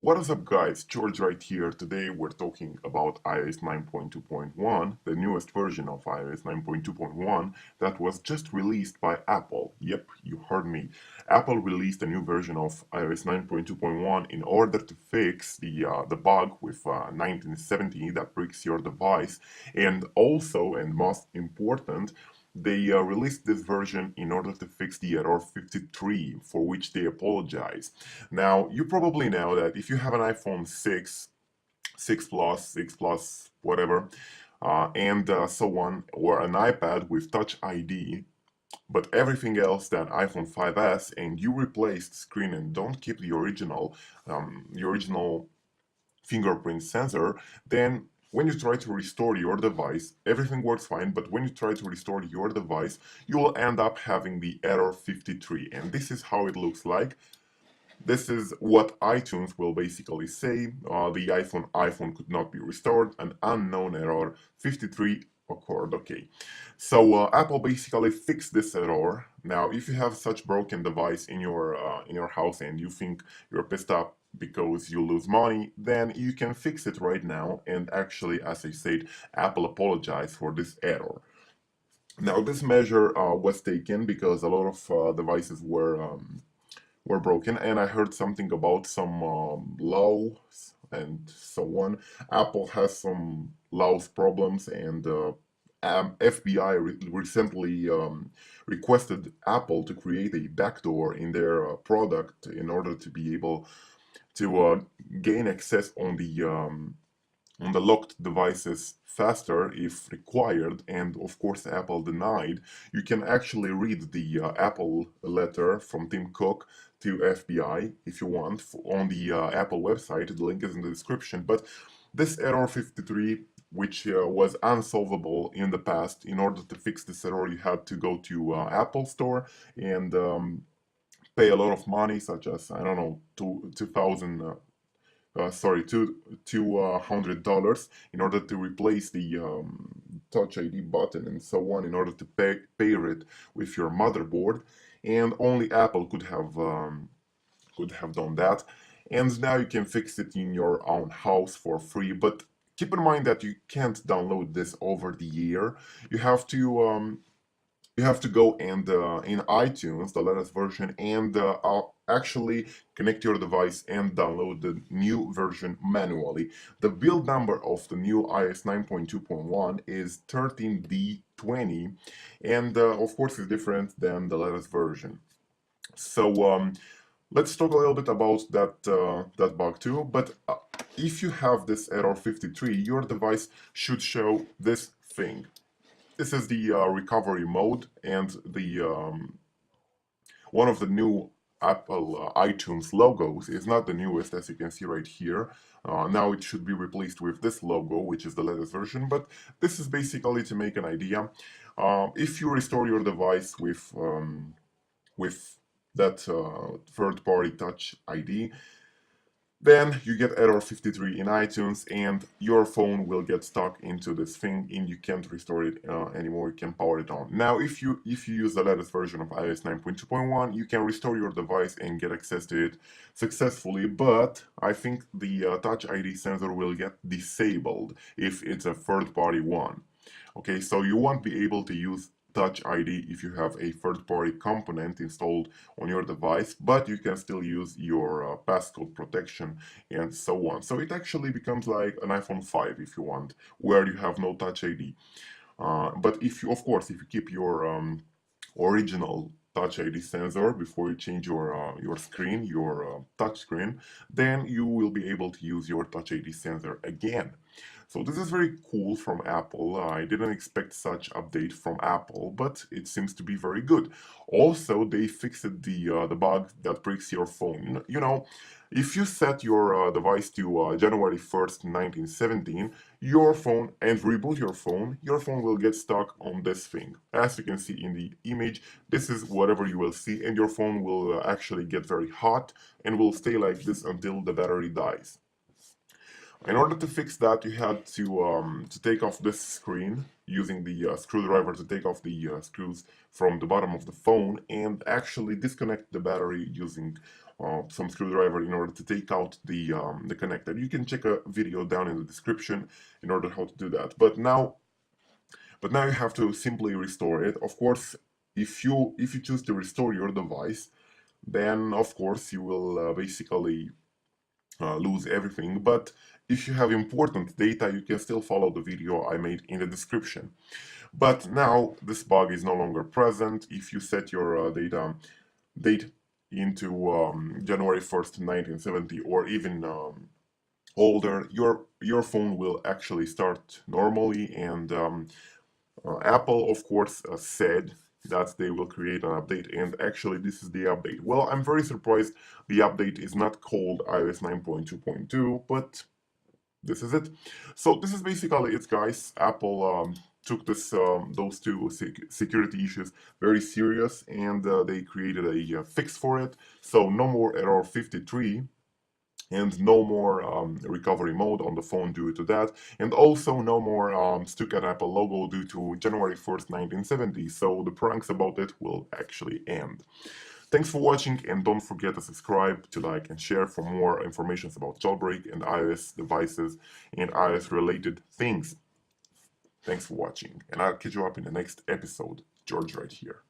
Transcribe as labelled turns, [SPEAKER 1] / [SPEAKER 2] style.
[SPEAKER 1] What is up guys, George right here. Today we're talking about iOS 9.2.1, the newest version of iOS 9.2.1 that was just released by Apple. Yep, you heard me. Apple released a new version of iOS 9.2.1 in order to fix the bug with 1970 that breaks your device, and also, and most important, they released this version in order to fix the error 53, for which they apologize. Now, you probably know that if you have an iPhone 6, 6 Plus, 6 Plus, whatever, and so on, or an iPad with Touch ID, but everything else than iPhone 5S, and you replace the screen and don't keep the original fingerprint sensor, then when you try to restore your device, everything works fine, but when you try to restore your device, you will end up having the error 53, and this is how it looks like. This is what iTunes will basically say. The iPhone could not be restored. An unknown error 53 occurred. Okay, so Apple basically fixed this error. Now, if you have such broken device in your house and you think you're pissed off because you lose money, then you can fix it right now. And actually, as I said, Apple apologized for this error. Now, this measure was taken because a lot of devices were broken, and I heard something about some laws and so on. Apple has some laws problems, and FBI recently requested Apple to create a backdoor in their product in order to be able to gain access on the locked devices faster if required, and of course Apple denied. You can actually read the Apple letter from Tim Cook to FBI if you want on the Apple website. The link is in the description. But this error 53, which was unsolvable in the past, in order to fix this error you had to go to Apple Store and pay a lot of money, such as, I don't know, 2000 sorry, $200 in order to replace the Touch ID button and so on, in order to pair it with your motherboard, and only Apple could have done that. And now you can fix it in your own house for free. But keep in mind that you can't download this over the air. You have to go and in iTunes, the latest version, and actually connect your device and download the new version manually. The build number of the new iOS 9.2.1 is 13D20, and of course it's different than the latest version. So let's talk a little bit about that bug too. But if you have this error 53, your device should show this thing. This is the recovery mode, and the one of the new Apple iTunes logos is not the newest, as you can see right here. Now it should be replaced with this logo, which is the latest version, but this is basically to make an idea. If you restore your device with that third-party Touch ID, then you get error 53 in iTunes, and your phone will get stuck into this thing, and you can't restore it anymore. You can power it on. Now, if you use the latest version of iOS 9.2.1, you can restore your device and get access to it successfully. But I think the Touch ID sensor will get disabled if it's a third-party one. Okay, so you won't be able to use Touch ID if you have a third-party component installed on your device, but you can still use your passcode protection and so on. So it actually becomes like an iPhone 5 if you want, where you have no Touch ID. But if you, of course, if you keep your original Touch ID sensor before you change your screen, your touch screen, then you will be able to use your Touch ID sensor again. So this is very cool from Apple. I didn't expect such update from Apple, but it seems to be very good. Also, they fixed the bug that breaks your phone. You know, if you set your device to January 1st, 1917, your phone, and reboot your phone will get stuck on this thing. As you can see in the image, this is whatever you will see, and your phone will actually get very hot and will stay like this until the battery dies. In order to fix that, you had to take off this screen using the screwdriver to take off the screws from the bottom of the phone and actually disconnect the battery using some screwdriver in order to take out the connector. You can check a video down in the description in order how to do that. But now you have to simply restore it. Of course, if you choose to restore your device, then of course you will basically lose everything. But if you have important data, you can still follow the video I made in the description. But now this bug is no longer present. If you set your date into January 1st, 1970, or even older, your phone will actually start normally. And Apple, of course, said that they will create an update, and actually this is the update. Well, I'm very surprised the update is not called iOS 9.2.2, but this is it. So this is basically it, guys. Apple took those two security issues very serious, and they created a fix for it. So no more error 53, and no more recovery mode on the phone due to that, and also no more stuck at Apple logo due to January 1st, 1970. So the pranks about it will actually end. Thanks for watching, and don't forget to subscribe, to like and share for more information about jailbreak and iOS devices and iOS related things. Thanks for watching, and I'll catch you up in the next episode. George right here.